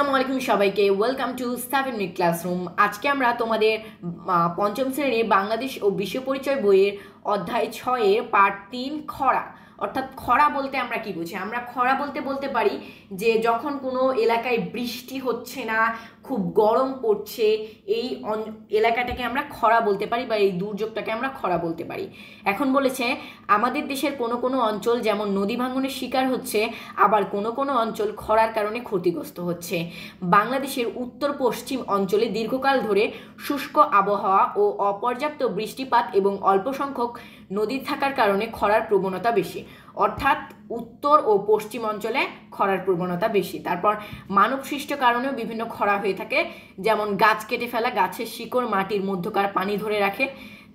আসসালামু আলাইকুম সবাইকে ওয়েলকাম টু 7 মিনিট ক্লাসরুম। আজকে আমরা তোমাদের পঞ্চম শ্রেণীর বাংলাদেশ ও বিশ্ব পরিচয় বইয়ের অধ্যায় 6 পার্ট 3 খরা। অর্থাৎ খরা বলতে আমরা কি বুঝি? আমরা খরা বলতে পারি যে যখন কোনো এলাকায় বৃষ্টি হচ্ছে না, খুব গরম পড়ছে, এই এলাকাটাকে আমরা খরা বলতে পারি বা এই দুর্যোগটাকে আমরা খরা বলতে পারি। এখন বলেছে আমাদের দেশের কোনো কোনো অঞ্চল যেমন নদী ভাঙনের শিকার হচ্ছে, আবার কোনো কোনো অঞ্চল খরার কারণে ক্ষতিগ্রস্ত হচ্ছে। বাংলাদেশের উত্তর পশ্চিম অঞ্চলে দীর্ঘকাল ধরে শুষ্ক আবহাওয়া ও অপর্যাপ্ত বৃষ্টিপাত এবং অল্প সংখ্যক নদী থাকার কারণে খরার প্রবণতা বেশি। অর্থাৎ উত্তর ও পশ্চিম অঞ্চলে খরার প্রবণতা বেশি। তারপর মানবসৃষ্ট কারণেও বিভিন্ন খরা হয়ে থাকে, যেমন গাছ কেটে ফেলা, গাছের শিকড় মাটির মধ্যকার পানি ধরে রাখে।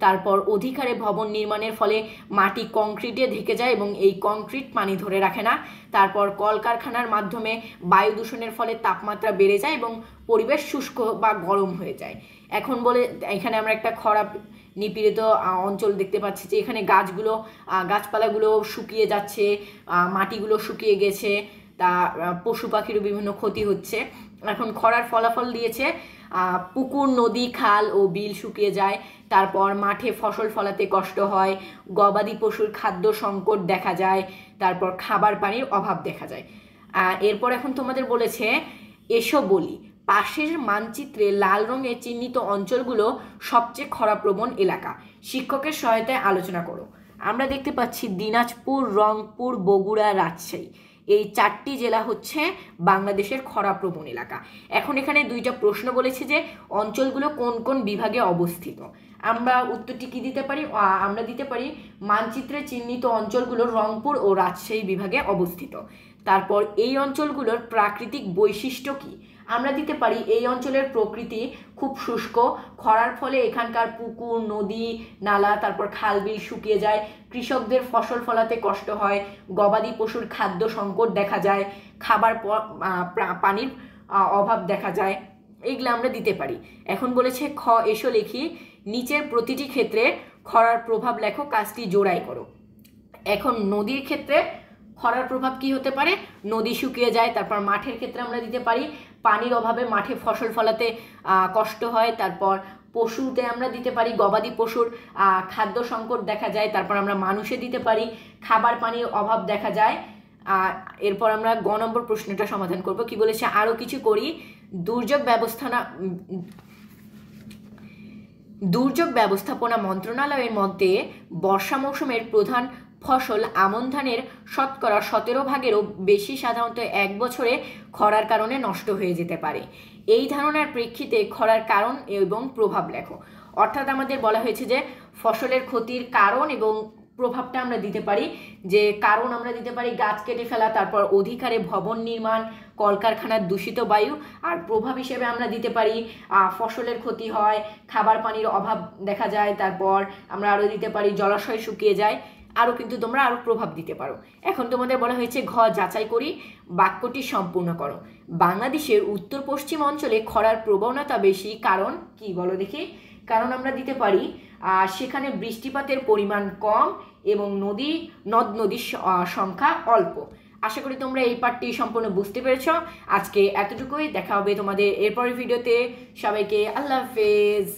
তারপর অধিক হারে ভবন নির্মাণের ফলে মাটি কংক্রিটে ঢেকে যায় এবং এই কংক্রিট পানি ধরে রাখে না। তারপর কলকারখানার মাধ্যমে বায়ু দূষণের ফলে তাপমাত্রা বেড়ে যায় এবং পরিবেশ শুষ্ক বা গরম হয়ে যায়। এখন বলে এখানে আমরা একটা খরা নিপীড়িত অঞ্চল দেখতে পাচ্ছি যে এখানে গাছপালাগুলো শুকিয়ে যাচ্ছে, মাটিগুলো শুকিয়ে গেছে, তা পশু পাখিরও বিভিন্ন ক্ষতি হচ্ছে। এখন খরার ফলাফল দিয়েছে পুকুর, নদী, খাল ও বিল শুকিয়ে যায়। তারপর মাঠে ফসল ফলাতে কষ্ট হয়, গবাদি পশুর খাদ্য সংকট দেখা যায়, তারপর খাবার পানির অভাব দেখা যায়। এরপর এখন তোমাদের বলেছে এসো বলি, পাশের মানচিত্রে লাল রঙে চিহ্নিত অঞ্চলগুলো সবচেয়ে খরাপ্রবণ এলাকা, শিক্ষকের সহায়তায় আলোচনা করো। আমরা দেখতে পাচ্ছি দিনাজপুর, রংপুর, বগুড়া, রাজশাহী, এই 4টি জেলা হচ্ছে বাংলাদেশের খরাপ্রবণ এলাকা। এখন এখানে দুইটা প্রশ্ন বলেছে যে অঞ্চলগুলো কোন কোন বিভাগে অবস্থিত। আমরা উত্তরটি কি দিতে পারি? আমরা দিতে পারি মানচিত্রে চিহ্নিত অঞ্চলগুলো রংপুর ও রাজশাহী বিভাগে অবস্থিত। তারপর এই অঞ্চলগুলোর প্রাকৃতিক বৈশিষ্ট্য কি? আমরা দিতে পারি এই অঞ্চলের প্রকৃতি খুব শুষ্ক, খরার ফলে এখানকার পুকুর, নদী, নালা, তারপর খাল বিল শুকিয়ে যায়, কৃষকদের ফসল ফলাতে কষ্ট হয়, গবাদি পশুর খাদ্য সংকট দেখা যায়, খাবার পানির অভাব দেখা যায়। এইগুলো আমরা দিতে পারি। এখন বলেছে খ এসো লিখি, নিচের প্রতিটি ক্ষেত্রে খরার প্রভাব লেখো, কাজটি জোড়াই করো। এখন নদীর ক্ষেত্রে খরার প্রভাব কি হতে পারে? নদী শুকিয়ে যায়। তারপর মাঠের ক্ষেত্রে আমরা দিতে পারি পানির অভাবে মাঠে ফসল ফলাতে কষ্ট হয়। তারপর পশুতে আমরা দিতে পারি গবাদি পশুর খাদ্য সংকট দেখা যায়। তারপর আমরা মানুষে দিতে পারি খাবার পানির অভাব দেখা যায়। এরপর আমরা গ নম্বর প্রশ্নটা সমাধান করব। কি বলেছে? আরও কিছু করি, দুর্যোগ ব্যবস্থাপনা মন্ত্রণালয়ের মধ্যে বর্ষা মৌসুমের প্রধান ফসল আমন ধানের 17% বেশি সাধারণত 1 বছরে খরার কারণে নষ্ট হয়ে যেতে পারে। এই ধারণার প্রেক্ষিতে খরার কারণ এবং প্রভাব লেখো। অর্থাৎ আমাদের বলা হয়েছে যে ফসলের ক্ষতির কারণ এবং প্রভাবটা আমরা দিতে পারি। যে কারণ আমরা দিতে পারি গাছ কেটে ফেলা, তারপর অধিক হারে ভবন নির্মাণ, কলকারখানার দূষিত বায়ু। আর প্রভাব হিসেবে আমরা দিতে পারি ফসলের ক্ষতি হয়, খাবার পানির অভাব দেখা যায়, তারপর আমরা আরও দিতে পারি জলাশয় শুকিয়ে যায়। আরও কিন্তু তোমরা আরও প্রভাব দিতে পারো। এখন তোমাদের বলা হয়েছে ঘ যাচাই করি, বাক্যটি সম্পূর্ণ করো। বাংলাদেশের উত্তর পশ্চিম অঞ্চলে খরার প্রবণতা বেশি, কারণ কি বলো দেখি? কারণ আমরা দিতে পারি সেখানে বৃষ্টিপাতের পরিমাণ কম এবং নদ নদীর সংখ্যা অল্প। আশা করি তোমরা এই পার্টটি সম্পূর্ণ বুঝতে পেরেছ। আজকে এতটুকুই, দেখা হবে তোমাদের এরপরের ভিডিওতে। সবাইকে আল্লাহ হাফেজ।